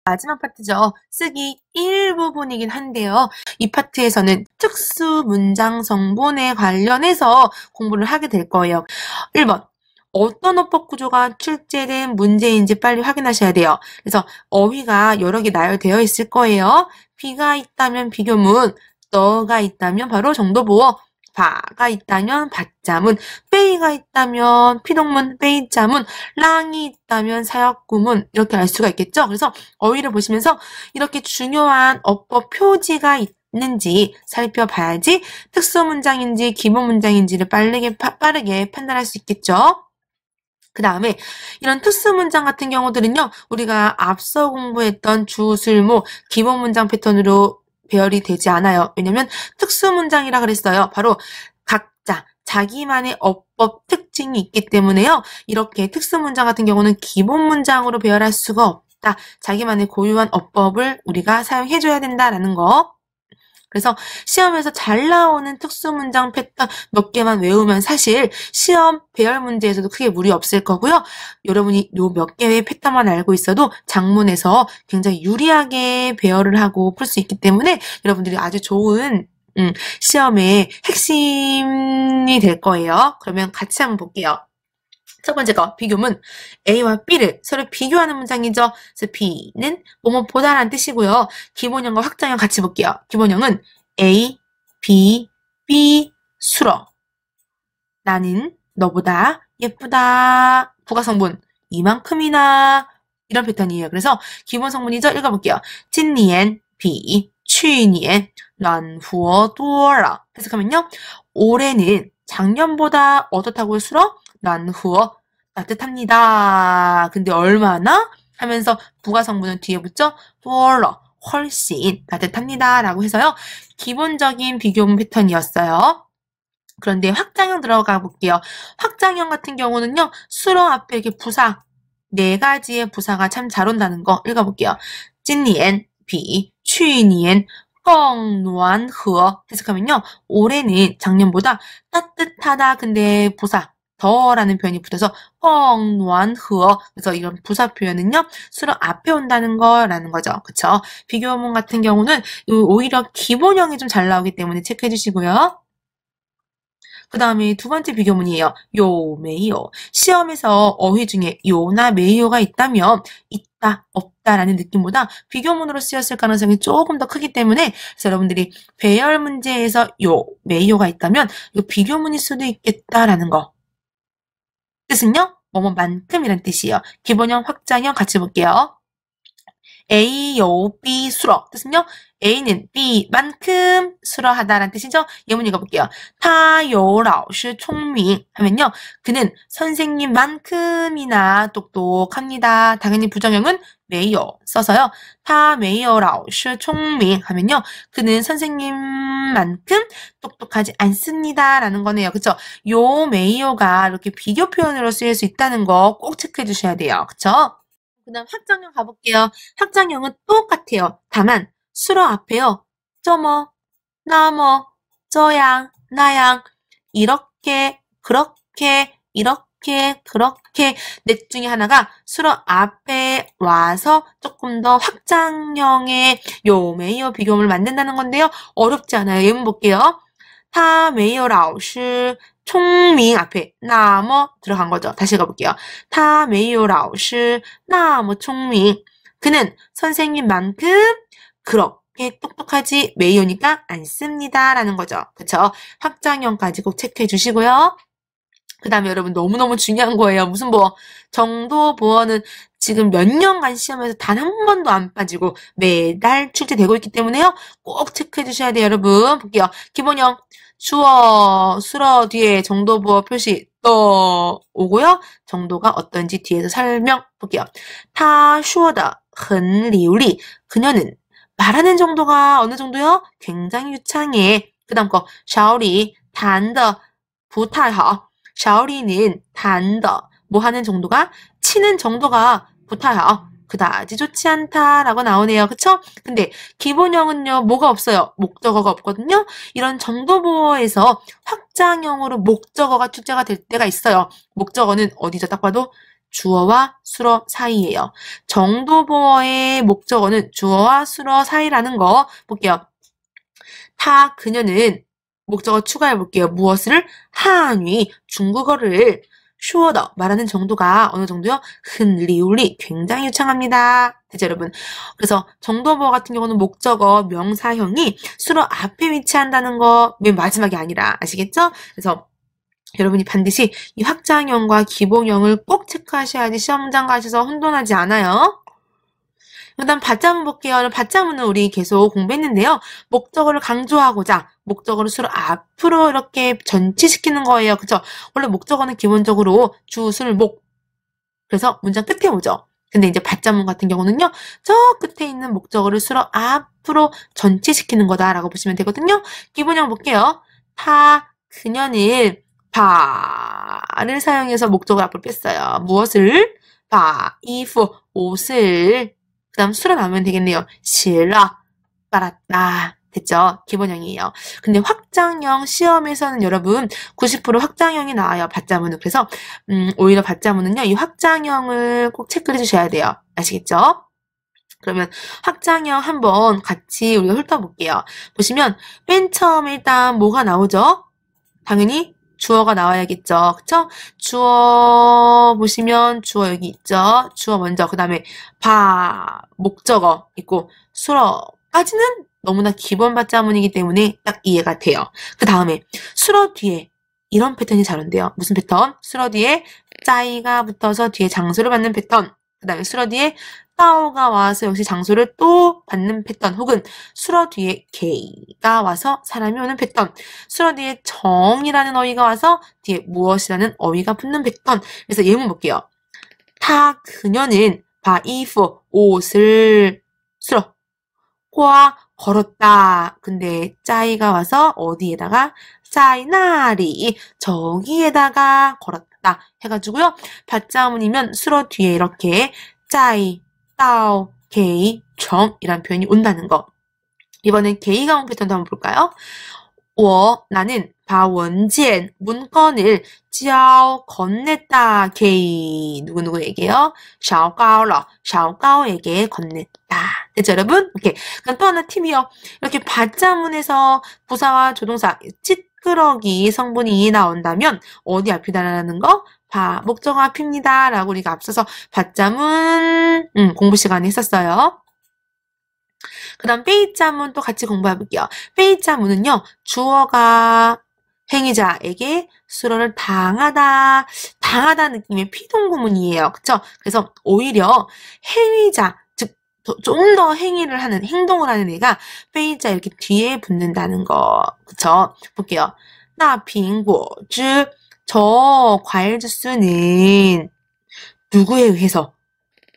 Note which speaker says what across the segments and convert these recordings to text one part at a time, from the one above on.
Speaker 1: 마지막 파트죠. 쓰기 1부분이긴 한데요. 이 파트에서는 특수 문장 성분에 관련해서 공부를 하게 될 거예요. 1번. 어떤 어법 구조가 출제된 문제인지 빨리 확인하셔야 돼요. 그래서 어휘가 여러 개 나열되어 있을 거예요. 비가 있다면 비교문, 너가 있다면 바로 정도보어, 바가 있다면 받자문, 페이가 있다면 피동문, 페이자문, 랑이 있다면 사역구문 이렇게 알 수가 있겠죠. 그래서 어휘를 보시면서 이렇게 중요한 어법 표지가 있는지 살펴봐야지 특수 문장인지 기본 문장인지를 빠르게 판단할 수 있겠죠. 그 다음에 이런 특수 문장 같은 경우들은요, 우리가 앞서 공부했던 주술모 기본 문장 패턴으로 배열이 되지 않아요. 왜냐면 특수 문장이라 그랬어요. 바로 각자 자기만의 어법 특징이 있기 때문에요. 이렇게 특수 문장 같은 경우는 기본 문장으로 배열할 수가 없다. 자기만의 고유한 어법을 우리가 사용해줘야 된다라는 거. 그래서 시험에서 잘 나오는 특수 문장 패턴 몇 개만 외우면 사실 시험 배열 문제에서도 크게 무리 없을 거고요. 여러분이 요 몇 개의 패턴만 알고 있어도 작문에서 굉장히 유리하게 배열을 하고 풀 수 있기 때문에 여러분들이 아주 좋은 시험의 핵심이 될 거예요. 그러면 같이 한번 볼게요. 첫 번째 거, 비교문. A와 B를 서로 비교하는 문장이죠. 그래서 B는 뭐뭐보다라는 뜻이고요. 기본형과 확장형 같이 볼게요. 기본형은 A, B, B, 수러. 나는 너보다 예쁘다. 부가성분, 이만큼이나. 이런 패턴이에요. 그래서 기본 성분이죠. 읽어볼게요. 今年比去年暖和多了. 해석하면요. 올해는 작년보다 어떻다고요? 수러? 난후어 따뜻합니다. 근데 얼마나? 하면서 부가성분은 뒤에 붙죠? 뚜얼러 훨씬 따뜻합니다. 라고 해서요. 기본적인 비교문 패턴이었어요. 그런데 확장형 들어가 볼게요. 확장형 같은 경우는요. 수러 앞에 이렇게 부사, 4가지의 부사가 참 잘 온다는 거 읽어볼게요. 今年比去年更暖和. 해석하면요. 올해는 작년보다 따뜻하다. 근데 부사 더라는 표현이 붙어서 更暖和. 그래서 이런 부사 표현은요. 수로 앞에 온다는 거라는 거죠. 그쵸? 비교문 같은 경우는 오히려 기본형이 좀 잘 나오기 때문에 체크해 주시고요. 그 다음에 두 번째 비교문이에요. 요, 메이요. 시험에서 어휘 중에 요나 메이요가 있다면 있다, 없다라는 느낌보다 비교문으로 쓰였을 가능성이 조금 더 크기 때문에 그래서 여러분들이 배열 문제에서 요, 메이요가 있다면 이거 비교문일 수도 있겠다라는 거. 뜻은요? 뭐뭐만큼이란 뜻이에요. 기본형, 확장형 같이 볼게요. A, 요, B, 수러. 뜻은요? A는 B만큼 수러하다라는 뜻이죠? 예문 읽어볼게요. 他有老师聪明 하면요. 그는 선생님만큼이나 똑똑합니다. 당연히 부정형은 没有 써서요. 他没有老师聪明 하면요. 그는 선생님만큼 똑똑하지 않습니다. 라는 거네요. 그쵸? 요, 没有가 이렇게 비교 표현으로 쓰일 수 있다는 거 꼭 체크해 주셔야 돼요. 그쵸? 그 다음 확장형 가볼게요. 확장형은 똑같아요. 다만 수러 앞에요. 저뭐, 나뭐, 저양, 나양 이렇게, 그렇게, 이렇게, 그렇게 넷 중에 하나가 수러 앞에 와서 조금 더 확장형의 요, 메이어 비교문을 만든다는 건데요. 어렵지 않아요. 예문 볼게요. 他没有老师聪明 앞에 那么 들어간 거죠. 다시 읽어볼게요. 他没有老师那么聪明 그는 선생님만큼 그렇게 똑똑하지 메이오니까 않습니다. 라는 거죠. 그쵸? 확장형까지 꼭 체크해 주시고요. 그 다음에 여러분 너무너무 중요한 거예요. 무슨 보어? 정도 보어는 지금 몇 년간 시험에서 단 한 번도 안 빠지고 매달 출제되고 있기 때문에요. 꼭 체크해 주셔야 돼요. 여러분. 볼게요. 기본형 주어, 수러 뒤에 정도 보어 표시 또 오고요. 정도가 어떤지 뒤에서 설명 볼게요. 他说的很流利 그녀는 말하는 정도가 어느 정도요? 굉장히 유창해. 그 다음 거 샤오리 弹的不太好 샤오리는 弹的 뭐 하는 정도가 치는 정도가 不太好 그다지 좋지 않다라고 나오네요. 그쵸? 근데 기본형은요, 뭐가 없어요? 목적어가 없거든요. 이런 정도보어에서 확장형으로 목적어가 출제가 될 때가 있어요. 목적어는 어디죠? 딱 봐도 주어와 수어 사이예요. 정도보어의 목적어는 주어와 수어 사이라는 거 볼게요. 타 그녀는 목적어 추가해 볼게요. 무엇을? 한위 중국어를 슈어더 말하는 정도가 어느 정도요? 흔리울리 굉장히 유창합니다. 됐죠, 여러분? 그래서 정도보어 같은 경우는 목적어 명사형이 수로 앞에 위치한다는 거 맨 마지막이 아니라 아시겠죠? 그래서 여러분이 반드시 이 확장형과 기본형을 꼭 체크하셔야지 시험장 가셔서 혼돈하지 않아요. 그다음 받자문 볼게요. 받자문은 우리 계속 공부했는데요. 목적어를 강조하고자 목적어를 수로 앞으로 이렇게 전치시키는 거예요. 그쵸? 원래 목적어는 기본적으로 주, 술, 목. 그래서 문장 끝에 오죠. 근데 이제 받자문 같은 경우는요. 저 끝에 있는 목적어를 수로 앞으로 전치시키는 거다라고 보시면 되거든요. 기본형 볼게요. 타, 그녀는 바를 사용해서 목적을 앞으로 뺐어요. 무엇을? 바, 이프, 옷을 그 다음 수로 나오면 되겠네요. 실라, 빨았다. 됐죠? 기본형이에요. 근데 확장형 시험에서는 여러분 90% 확장형이 나와요. 받자문은. 그래서 오히려 받자문은요. 이 확장형을 꼭 체크를 해주셔야 돼요. 아시겠죠? 그러면 확장형 한번 같이 우리가 훑어볼게요. 보시면 맨 처음에 일단 뭐가 나오죠? 당연히 주어가 나와야겠죠. 그쵸? 주어 보시면 주어 여기 있죠. 주어 먼저 그 다음에 목적어 있고 수어까지는 너무나 기본 받자문이기 때문에 딱 이해가 돼요. 그 다음에 수어 뒤에 이런 패턴이 잘 온대요. 무슨 패턴? 수어 뒤에 짜이가 붙어서 뒤에 장소를 받는 패턴. 그 다음에 수어 뒤에 따오가 와서 역시 장소를 또 받는 패턴 혹은 수어 뒤에 게이가 와서 사람이 오는 패턴 수어 뒤에 정이라는 어휘가 와서 뒤에 무엇이라는 어휘가 붙는 패턴 그래서 예문 볼게요. 타 그녀는 바이프 옷을 수어 과 걸었다. 근데 짜이가 와서 어디에다가 짜이나리 저기에다가 걸었다 해가지고요. 받자문이면 수어 뒤에 이렇게 짜이 따오, 게이, 정이란 표현이 온다는 거. 이번엔 게이가 온 패턴도 한번 볼까요? 나는 바원지엔 문건을 giao 건넸다. 게이 누구누구에게요? 샤오가오에게 건넸다. 됐죠 여러분? 오케이. 그럼 또 하나 팁이요. 이렇게 받자문에서 부사와 조동사 찌끄러기 성분이 나온다면 어디 앞이다라는 거? 목적어 앞입니다. 라고 우리가 앞서서 받자문 공부 시간에 했었어요. 그 다음 페이자문 또 같이 공부해 볼게요. 페이자문은요. 주어가 행위자에게 수로를 당하다 느낌의 피동구문이에요. 그쵸? 그래서 오히려 행위자 즉 좀 더 행위를 하는 행동을 하는 애가 페이자 이렇게 뒤에 붙는다는 거. 그쵸? 볼게요. 나 빙고 즉 저 과일 주스는 누구에 의해서?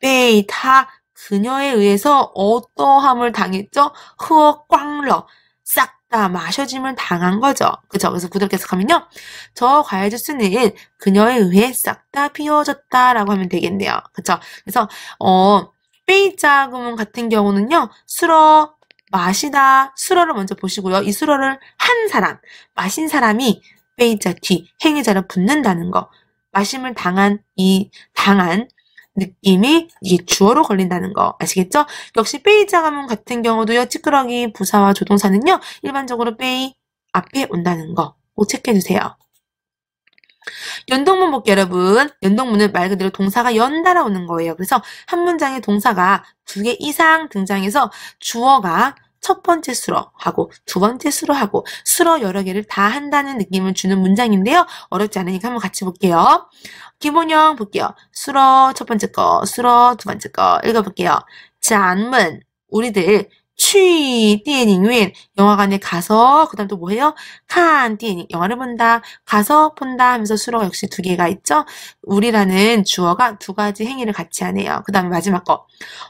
Speaker 1: 베이타 그녀에 의해서 어떠함을 당했죠? 흐어꽝러 싹 다 마셔짐을 당한 거죠. 그죠? 그래서 구독 계속하면요. 저 과일 주스는 그녀에 의해 싹 다 비워졌다라고 하면 되겠네요. 그죠? 그래서 베이자 구문 같은 경우는요. 수러 마시다 수러를 먼저 보시고요. 이 수러를 한 사람 마신 사람이 베이자 뒤 행위자를 붙는다는 거. 마심을 당한 느낌이 이게 주어로 걸린다는 거 아시겠죠? 역시 베이자 가문 같은 경우도요. 찌끄러기 부사와 조동사는요. 일반적으로 베이 앞에 온다는 거 꼭 체크해주세요. 연동문 볼게요 여러분. 연동문은 말 그대로 동사가 연달아 오는 거예요. 그래서 한 문장에 동사가 2개 이상 등장해서 주어가 첫 번째 수러하고 두 번째 수러하고 수러 여러 개를 다 한다는 느낌을 주는 문장인데요. 어렵지 않으니까 한번 같이 볼게요. 기본형 볼게요. 수러 첫 번째 거, 수러 두 번째 거 읽어볼게요. 잔문 우리들 취电影院 영화관에 가서 그 다음 또 뭐해요? 칸 电影 영화를 본다. 가서 본다 하면서 수러가 역시 2개가 있죠. 우리라는 주어가 2가지 행위를 같이 하네요. 그 다음에 마지막 거.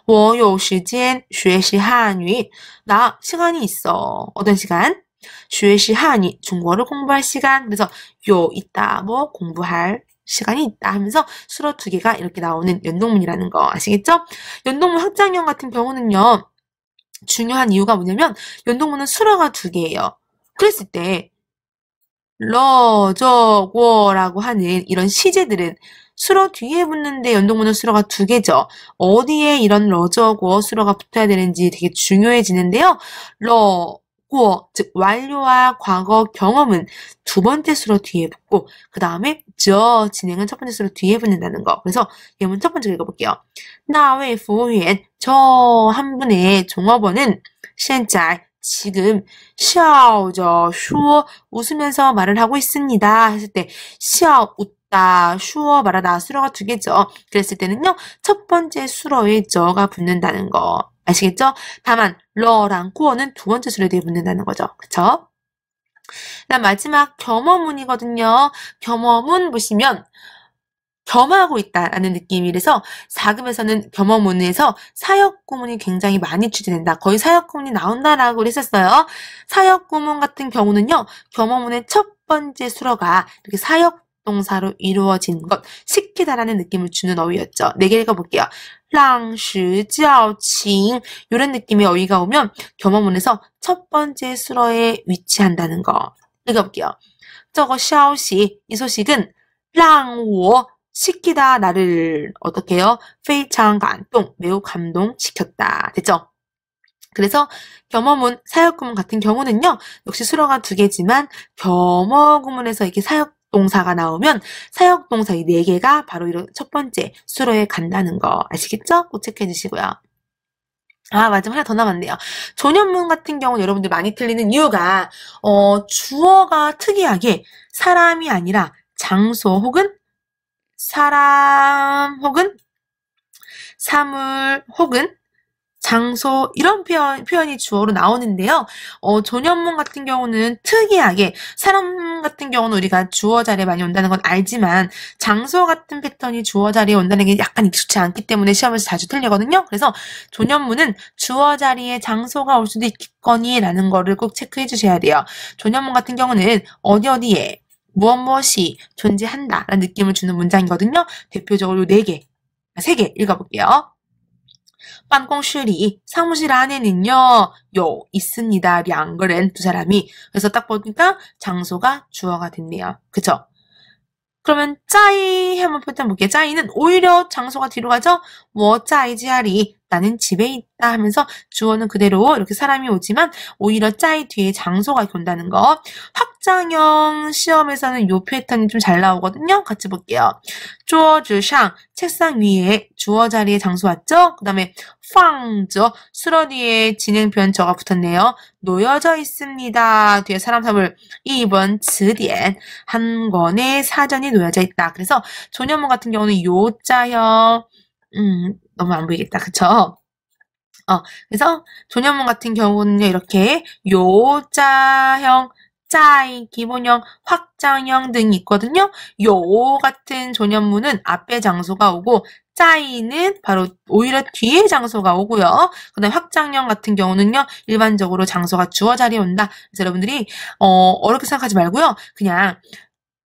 Speaker 1: 我有时间学习汉语 나 시간이 있어. 어떤 시간? 学习汉语 중국어를 공부할 시간. 그래서 요 있다 뭐 공부할 시간이 있다 하면서 수로 두 개가 이렇게 나오는 연동문이라는 거 아시겠죠? 연동문 확장형 같은 경우는요. 중요한 이유가 뭐냐면 연동문은 수로가 두 개예요. 그랬을 때 러저고라고 하는 이런 시제들은 수로 뒤에 붙는데 연동문은 수로가 두 개죠. 어디에 이런 러저고 수로가 붙어야 되는지 되게 중요해지는데요. 고, 즉 완료와 과거 경험은 두 번째 수로 뒤에 붙고 그 다음에 저 진행은 첫 번째 수로 뒤에 붙는다는 거. 그래서 예문 첫 번째 읽어볼게요. 나의服务员 저 한 분의 종업원은 现在 지금 笑着说 웃으면서 말을 하고 있습니다. 했을 때 笑 웃다, 说 말하다 수로가 두 개죠. 그랬을 때는요. 첫 번째 수로에 저가 붙는다는 거. 아시겠죠? 다만 러랑 꾸어는 두 번째 수로 뒤에 붙는다는 거죠. 그쵸? 그다음 마지막 겸어문이거든요. 겸어문 보시면 겸하고 있다라는 느낌이라서 4급에서는 겸어문에서 사역구문이 굉장히 많이 출제된다. 거의 사역구문이 나온다라고 했었어요. 사역구문 같은 경우는요. 겸어문의 첫 번째 수로가 이렇게 사역동사로 이루어진 것, 시키다라는 느낌을 주는 어휘였죠. 4개 읽어볼게요. 让时较칭 이런 느낌의 어휘가 오면 겸어문에서 첫 번째 수로에 위치한다는 거. 읽어볼게요. 这个消息, 이 소식은 让我 시키다 나를 어떻게 해요? 非常感动, 매우 감동시켰다. 됐죠? 그래서 겸어문, 사역구문 같은 경우는요. 역시 수로가 두 개지만 겸어구문에서 이렇게 사역동사가 나오면 사역동사 이 4개가 바로 이런 첫 번째 수로에 간다는 거 아시겠죠? 꼭 체크해 주시고요. 아, 마지막 하나 더 남았네요. 조년문 같은 경우 여러분들 많이 틀리는 이유가 주어가 특이하게 사람이 아니라 장소 혹은 사람 혹은 사물 혹은 장소 이런 표현이 주어로 나오는데요. 조년문 같은 경우는 특이하게 사람 같은 경우는 우리가 주어 자리에 많이 온다는 건 알지만 장소 같은 패턴이 주어 자리에 온다는 게 약간 익숙치 않기 때문에 시험에서 자주 틀리거든요. 그래서 조년문은 주어 자리에 장소가 올 수도 있겠거니 라는 거를 꼭 체크해 주셔야 돼요. 조년문 같은 경우는 어디에 무엇이 존재한다 라는 느낌을 주는 문장이거든요. 대표적으로 4개, 3개 읽어볼게요. 办公室里 사무실 안에는요. 요 있습니다. 2个人 두 사람이. 그래서 딱 보니까 장소가 주어가 됐네요. 그쵸? 그러면 짜이 한번 표현 볼게요. 짜이는 오히려 장소가 뒤로 가죠. 我在家里 나는 집에 있다 하면서 주어는 그대로 이렇게 사람이 오지만 오히려 짜이 뒤에 장소가 이렇게 온다는 거. 확장형 시험에서는 요 패턴이 좀 잘 나오거든요. 같이 볼게요. 桌子上 책상 위에 주어 자리에 장소 왔죠? 그 다음에 放着 수러 뒤에 진행 표현 저가 붙었네요. 놓여져 있습니다. 뒤에 사람 사물 2번 词典 한 권의 사전이 놓여져 있다. 그래서 조년문 같은 경우는 요자형 너무 안 보이겠다. 그쵸? 그래서 조년문 같은 경우는 이렇게 요자형, 짜이, 기본형, 확장형 등이 있거든요. 요 같은 조년문은 앞에 장소가 오고 짜이는 바로 오히려 뒤에 장소가 오고요. 그 다음에 확장형 같은 경우는요. 일반적으로 장소가 주어 자리에 온다. 그래서 여러분들이 어렵게 생각하지 말고요. 그냥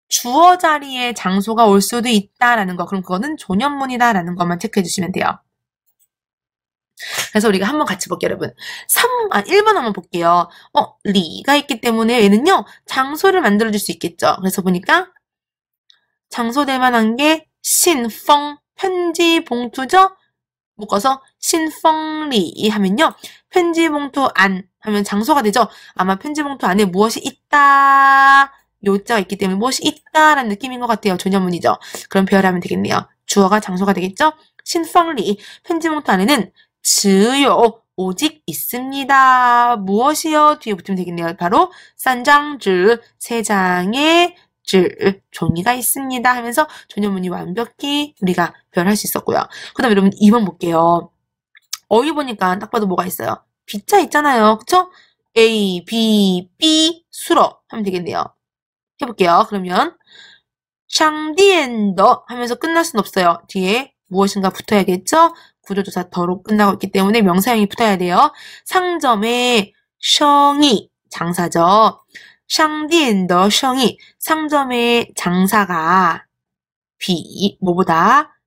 Speaker 1: 주어 자리에 장소가 올 수도 있다라는 거. 그럼 그거는 조년문이다라는 것만 체크해 주시면 돼요. 그래서 우리가 한번 같이 볼게요, 여러분. 1번 한번 볼게요. 리가 있기 때문에 얘는요, 장소를 만들어줄 수 있겠죠. 그래서 보니까 장소 될 만한 게 신펑, 편지 봉투죠? 묶어서 신펑리 하면요, 편지 봉투 안 하면 장소가 되죠. 아마 편지 봉투 안에 무엇이 있다, 요자가 있기 때문에 무엇이 있다라는 느낌인 것 같아요. 조년문이죠. 그럼 배열하면 되겠네요. 주어가 장소가 되겠죠? 신펑리, 편지 봉투 안에는 只有 오직 있습니다. 무엇이요? 뒤에 붙이면 되겠네요. 바로 3张纸 3장의 종이가 있습니다 하면서 조년문이 완벽히 우리가 표현할 수 있었고요. 그 다음에 여러분 2번 볼게요. 어휘 보니까 딱 봐도 뭐가 있어요? B자 있잖아요. 그쵸? A, B, B 수로 하면 되겠네요. 해볼게요. 그러면 商店的 하면서 끝날 순 없어요. 뒤에 무엇인가 붙어야겠죠? 구조조사 더로 끝나고 있기 때문에 명사형이 붙어야 돼요. 상점의 성이 장사죠. 商店的生意 상점의 장사가 비, 뭐보다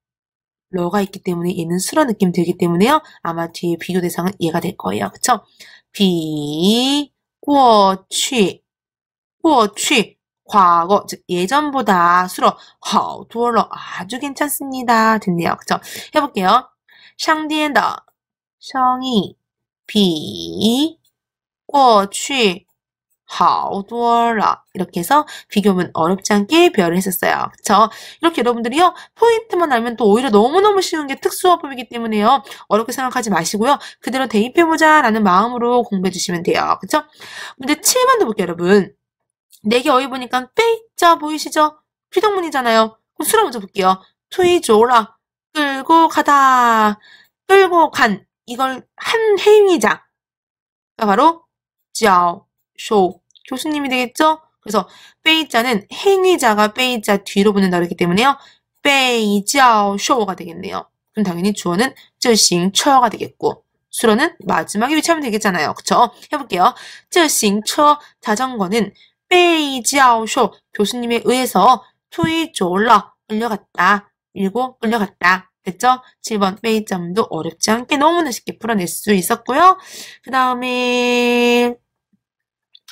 Speaker 1: 러가 있기 때문에 얘는 수러 느낌 들기 때문에요. 아마 뒤에 비교 대상은 얘가 될 거예요. 그쵸? 비, 过去, 过去, 과거, 즉 예전보다 수러, 好多了, 아주 괜찮습니다. 됐네요. 그쵸? 해볼게요. 商店的生意比过去好多了. 이렇게 해서 비교문 어렵지 않게 배열을 했었어요. 그쵸? 이렇게 여러분들이요, 포인트만 알면 또 오히려 너무너무 쉬운 게 특수어법이기 때문에요. 어렵게 생각하지 마시고요. 그대로 대입해보자 라는 마음으로 공부해주시면 돼요. 그쵸? 문제 7번도 볼게요, 여러분. 4개 어휘 보니까 빼자 보이시죠? 피동문이잖아요. 그럼 수로 먼저 볼게요. 투이조라, 끌고 가다, 끌고 간. 이걸 한 행위자가 바로 教授, 교수님이 되겠죠? 그래서 빼이자는 행위자가 빼이자 뒤로 붙는다 그랬기 때문에요. 被教授가 되겠네요. 그럼 당연히 주어는 自行车가 되겠고 수로는 마지막에 위치하면 되겠잖아요. 그쵸? 해볼게요. 自行车 자전거는 被教授 교수님에 의해서 推走了 끌려갔다. 밀고 끌려갔다. 됐죠? 7번 빼이점도 어렵지 않게 너무나 쉽게 풀어낼 수 있었고요. 그 다음에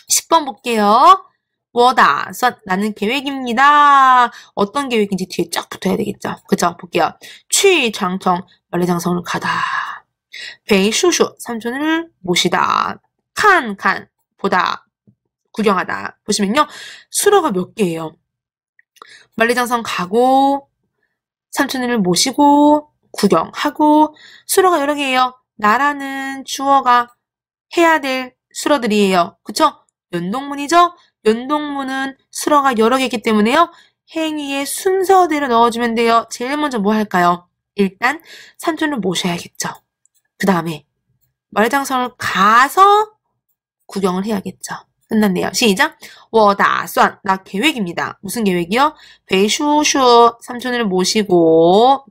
Speaker 1: 10번 볼게요. 我打算 나는 계획입니다. 어떤 계획인지 뒤에 쫙 붙어야 되겠죠. 그죠? 볼게요. 去长城 만리장성을 가다. 陪叔叔 삼촌을 모시다. 看看 보다. 구경하다. 보시면요. 수로가 몇 개예요. 만리장성 가고 삼촌을 모시고 구경하고 수로가 여러 개예요. 나라는 주어가 해야 될 수로들이에요. 그쵸? 연동문이죠? 연동문은 수로가 여러 개이기 때문에요. 행위의 순서대로 넣어주면 돼요. 제일 먼저 뭐 할까요? 일단 삼촌을 모셔야겠죠. 그 다음에 만리장성을 가서 구경을 해야겠죠. 끝났네요. 시작! 我打算 나 계획입니다. 무슨 계획이요? 陪叔叔 삼촌을 모시고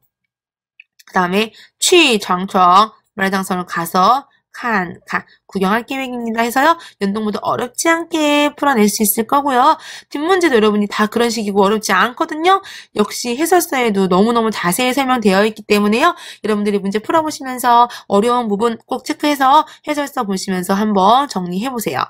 Speaker 1: 그 다음에 去长城 만리장성을 가서 칸 구경할 계획입니다 해서요. 연동문도 어렵지 않게 풀어낼 수 있을 거고요. 뒷문제도 여러분이 다 그런 식이고 어렵지 않거든요. 역시 해설서에도 너무너무 자세히 설명되어 있기 때문에요. 여러분들이 문제 풀어보시면서 어려운 부분 꼭 체크해서 해설서 보시면서 한번 정리해보세요.